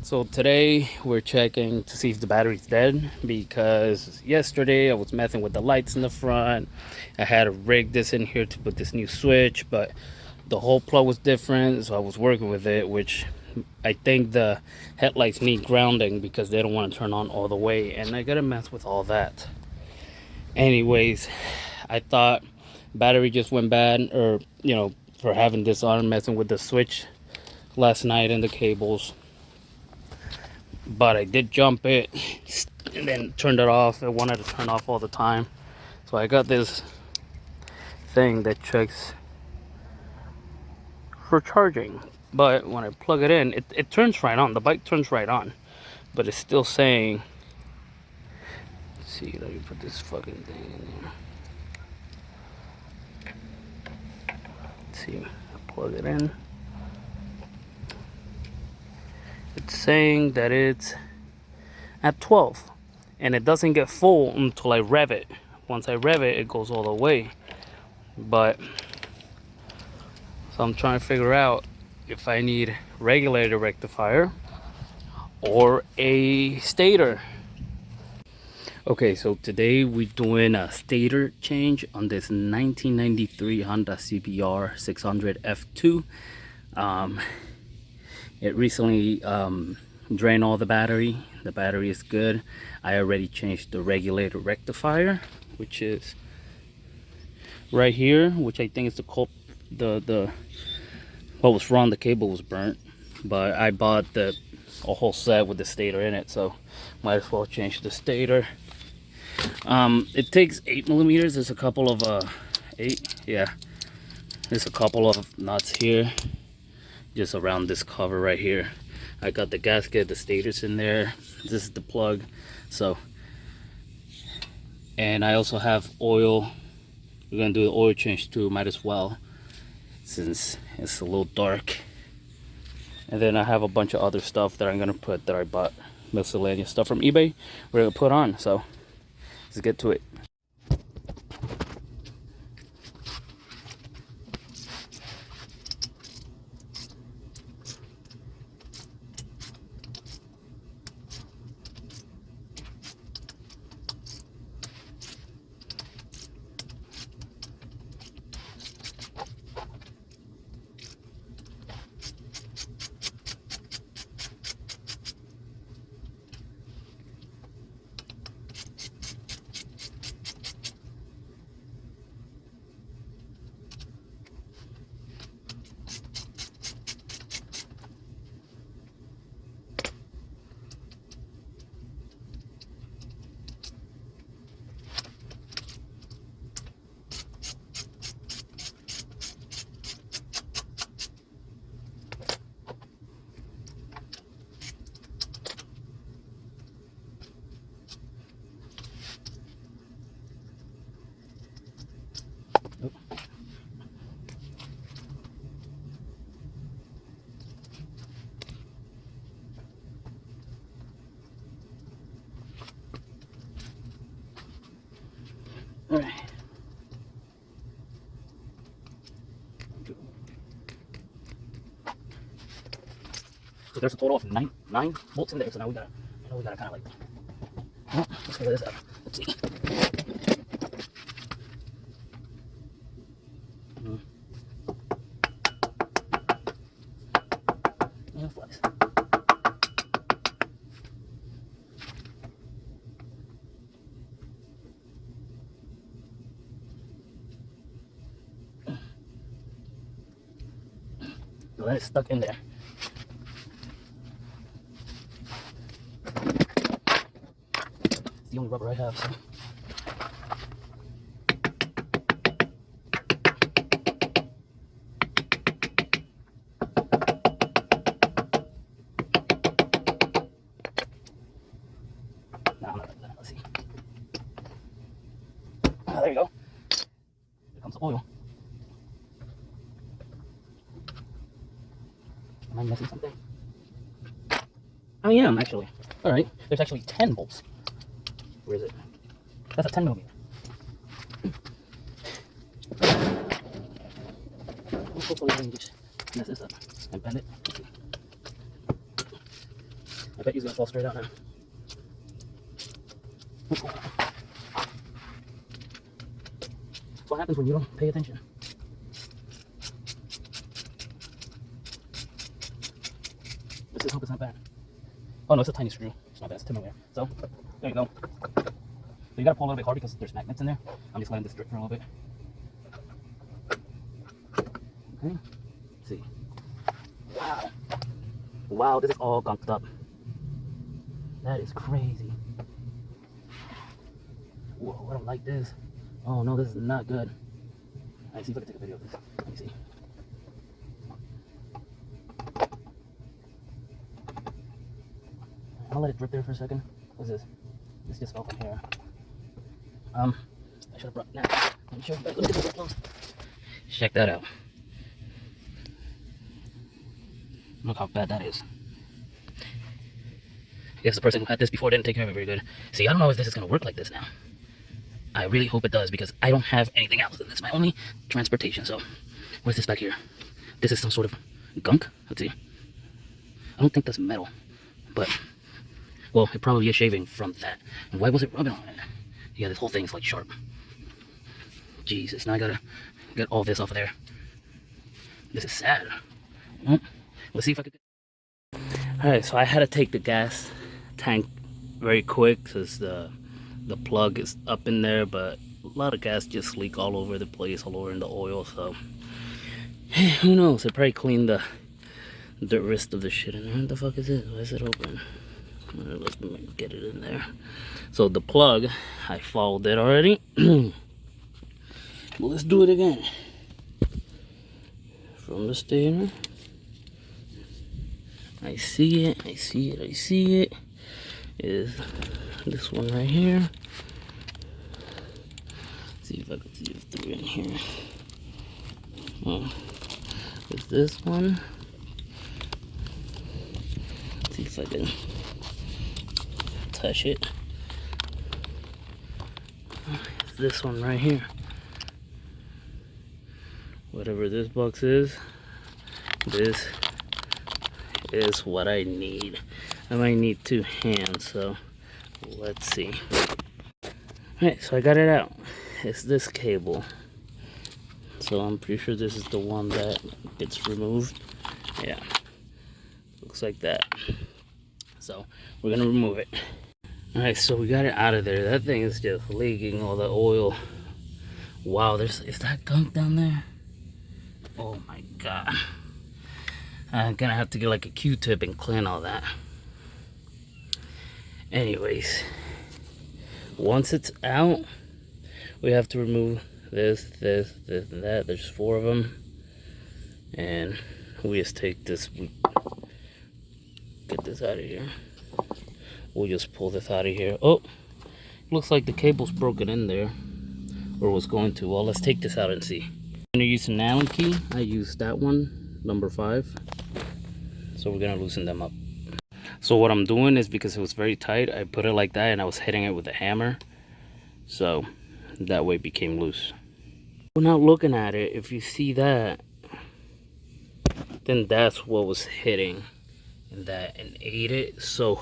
So today we're checking to see if the battery's dead, because yesterday I was messing with the lights in the front. I had to rig this in here to put this new switch, but the whole plug was different, so I was working with it, which I think the headlights need grounding because they don't want to turn on all the way, and I gotta mess with all that. Anyways, I thought battery just went bad, or for having this on, messing with the switch last night and the cables. But I did jump it and then turned it off. I wanted to turn off all the time, so I got this thing that checks for charging. But when I plug it in, it turns right on. The bike turns right on, but it's still saying, let's see, let me put this fucking thing in there. Let's see, I plug it in. It's saying that it's at 12, and it doesn't get full until I rev it. Once I rev it, it goes all the way. But so I'm trying to figure out if I need regulator rectifier or a stator. Okay, so today we're doing a stator change on this 1993 Honda CBR600F2. It recently drained all the battery. The battery is good. I already changed the regulator rectifier, which is right here, which I think is the what was wrong, the cable was burnt, but I bought a whole set with the stator in it, so might as well change the stator. It takes 8mm. There's a couple of there's a couple of nuts here just around this cover right here. I got the gasket, the stator's in there, this is the plug. So, and I also have oil. We're gonna do the oil change too, might as well, since it's a little dark. And then I have a bunch of other stuff that I'm gonna put, that I bought, miscellaneous stuff from eBay, we're gonna put on. So let's get to it. All right. So there's a total of nine bolts in there. So now we gotta kind of like, let's figure this out. Let's see. Yeah, flies. So that is stuck in there. It's the only rubber I have, so. No, I'm not like that. Let's see. Ah, there you go. Here comes the oil. Am I missing something? I am, actually. All right, there's actually 10 bolts. Where is it? That's a 10mm. Hopefully I can just mess this up and bend it. I bet he's gonna fall straight out now. That's what happens when you don't pay attention. Let's just hope it's not bad. Oh no, it's a tiny screw. It's not bad, it's 10 millimeter. So, there you go. So you gotta pull a little bit hard because there's magnets in there. I'm just letting this drip for a little bit. Okay, let's see. Wow. Wow, this is all gunked up. That is crazy. Whoa, I don't like this. Oh no, this is not good. Alright, see if I can take a video of this. Let me see. I'll let it drip there for a second. What's this? This just fell from here. I should have brought that. Let me show you guys. Look at this up close. Check that out. Look how bad that is. I guess the person who had this before didn't take care of it very good. See, I don't know if this is going to work like this now. I really hope it does because I don't have anything else. This is my only transportation. So, what's this back here? This is some sort of gunk. Let's see. I don't think that's metal. But, well, it probably is shaving from that. And why was it rubbing on it? Yeah, this whole thing's like sharp. Jesus, now I gotta get all this off of there. This is sad. Well, let's see if I can. Alright, so I had to take the gas tank very quick because the plug is up in there, but a lot of gas just leak all over the place, all over in the oil. So who knows? I probably cleaned the rest of the shit in there. What the fuck is it? Why is it open? Right, let's get it in there. So the plug, I followed it already. Well, let's do it again. From the Stator. I see it, I see it, I see it. Is this one right here. Let's see if I can see it through in here. Oh, is this one. Let's see if I can touch it. It's this one right here. Whatever this box is, this is what I need. I might need 2 hands, so let's see. Alright, so I got it out. It's this cable. So I'm pretty sure this is the one that gets removed. Yeah, looks like that. So we're gonna remove it. Alright, so we got it out of there. That thing is just leaking all the oil. Wow, is that gunk down there? Oh my god. I'm gonna have to get like a Q-tip and clean all that. Anyways, once it's out, we have to remove this, and that. There's 4 of them. And we just take this, we get this out of here. We'll just pull this out of here. Oh, looks like the cable's broken in there, or was going to. Well, let's take this out and see. I'm gonna use an Allen key. I used that one, number 5. So we're gonna loosen them up. So what I'm doing is, because it was very tight, I put it like that and I was hitting it with a hammer. So that way it became loose. We're not looking at it. If you see that, then that's what was hitting that and ate it. So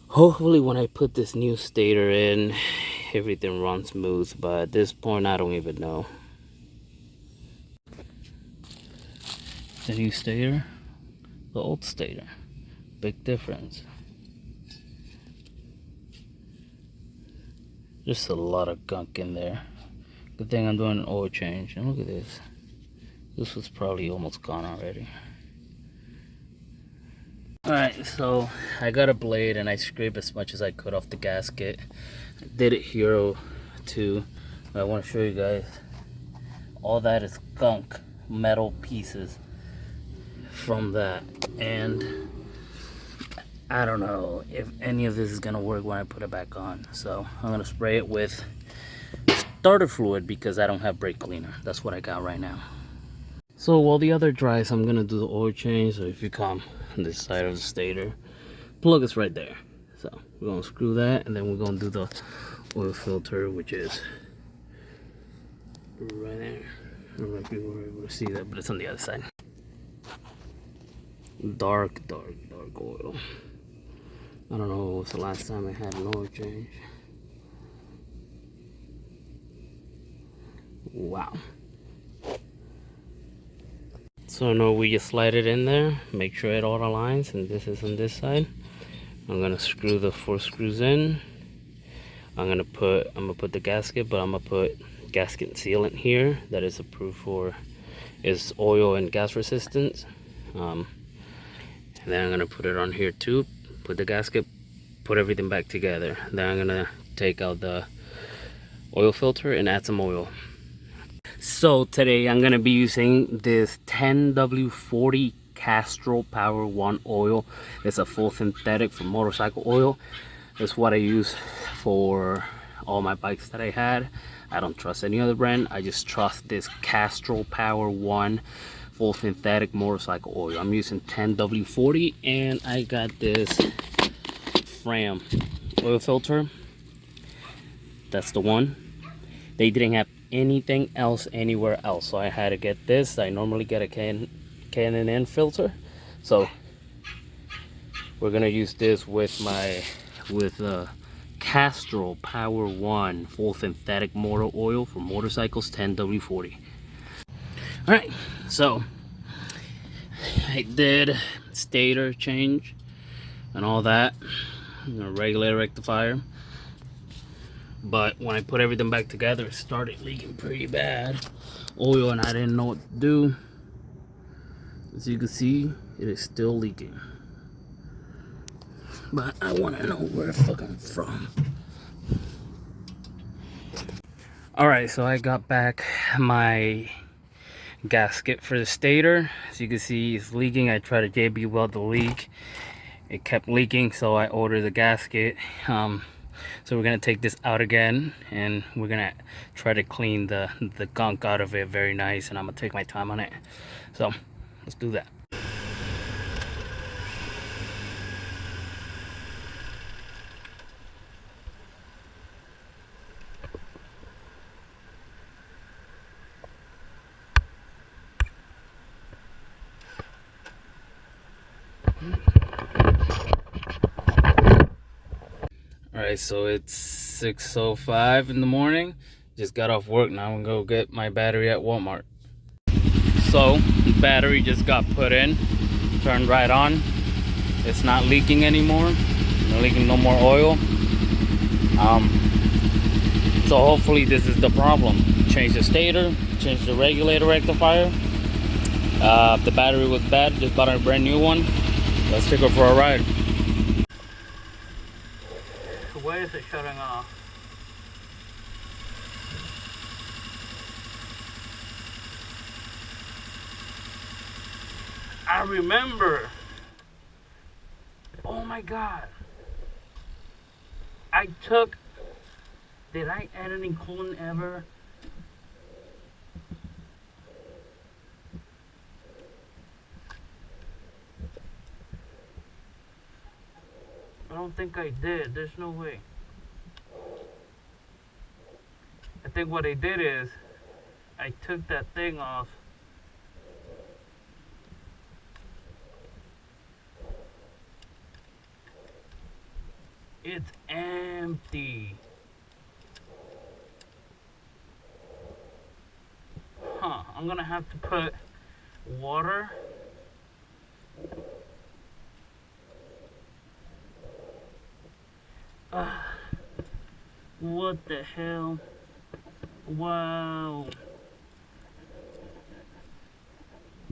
hopefully when I put this new stator in, everything runs smooth. But at this point, I don't even know. The new stator, the old stator, big difference. Just a lot of gunk in there. Good thing I'm doing an oil change. And look at this. This was probably almost gone already. Alright, so I got a blade and I scraped as much as I could off the gasket. I did it here too. I want to show you guys. All that is gunk, metal pieces from that. And I don't know if any of this is gonna work when I put it back on. So I'm gonna spray it with starter fluid because I don't have brake cleaner. That's what I got right now. So while the other dries, I'm gonna do the oil change. So if you come on this side of the stator, plug is right there. So we're gonna screw that, and then we're gonna do the oil filter, which is right there. I don't know if you were able to see that, but it's on the other side. Dark oil. I don't know when was the last time I had an oil change. Wow. So now we just slide it in there, make sure it all aligns, and this is on this side. I'm gonna screw the 4 screws in. I'm gonna put the gasket, but I'm gonna put gasket sealant here that is approved for is oil and gas resistance. And then I'm gonna put it on here too. Put the gasket, put everything back together. Then I'm gonna take out the oil filter and add some oil. So today I'm gonna be using this 10W40 Castrol Power 1 oil. It's a full synthetic for motorcycle oil. It's what I use for all my bikes that I had. I don't trust any other brand. I just trust this Castrol Power 1 full synthetic motorcycle oil. I'm using 10W40 and I got this Fram oil filter. That's the one. They didn't have anything else anywhere else, so I had to get this. I normally get a Canon filter, so we're gonna use this with Castrol Power 1 full synthetic motor oil for motorcycles 10W40. All right, so I did stator change and all that, regulator rectifier. But when I put everything back together, it started leaking pretty bad oil, and I didn't know what to do. As you can see, it is still leaking. But I want to know where it's fucking from. Alright, so I got back my gasket for the stator. As you can see, it's leaking. I tried to JB weld the leak. It kept leaking, so I ordered the gasket. So we're gonna take this out again, and we're gonna try to clean the gunk out of it very nice, and I'm gonna take my time on it. So let's do that. Alright, so it's 6:05 in the morning. Just got off work. Now I'm gonna go get my battery at Walmart. So the battery just got put in, turned right on. It's not leaking anymore. Not leaking no more oil. So hopefully this is the problem. Change the stator, change the regulator rectifier. The battery was bad. Just bought a brand new one. Let's take her for a ride. Why is it shutting off? I remember. Oh my god. Did I add any coolant ever? I don't think I did. There's no way. I think what I did is I took that thing off. It's empty. Huh, I'm gonna have to put water. What the hell? Wow.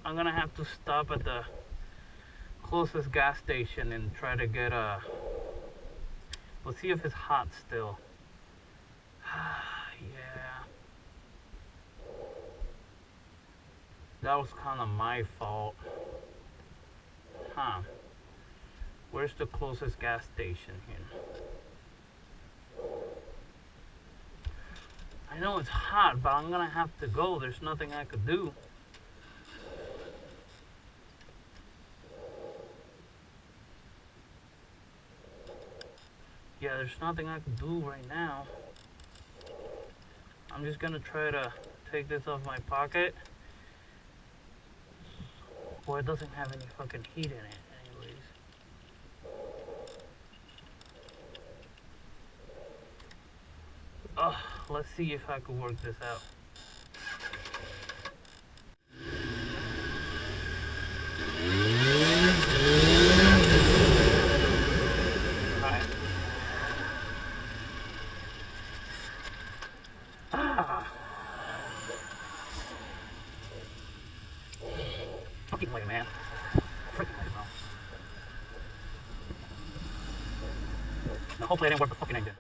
I'm gonna have to stop at the closest gas station and try to get a... Let's see if it's hot still. Yeah. That was kind of my fault. Huh. Where's the closest gas station here? I know it's hot, but I'm gonna have to go. There's nothing I could do. Yeah, there's nothing I can do right now. I'm just gonna try to take this off my pocket. Boy, it doesn't have any fucking heat in it anyways. Let's see if I can work this out. Alright. Fucking way, man. Freaking way, bro. Now, hopefully I didn't work the fucking engine.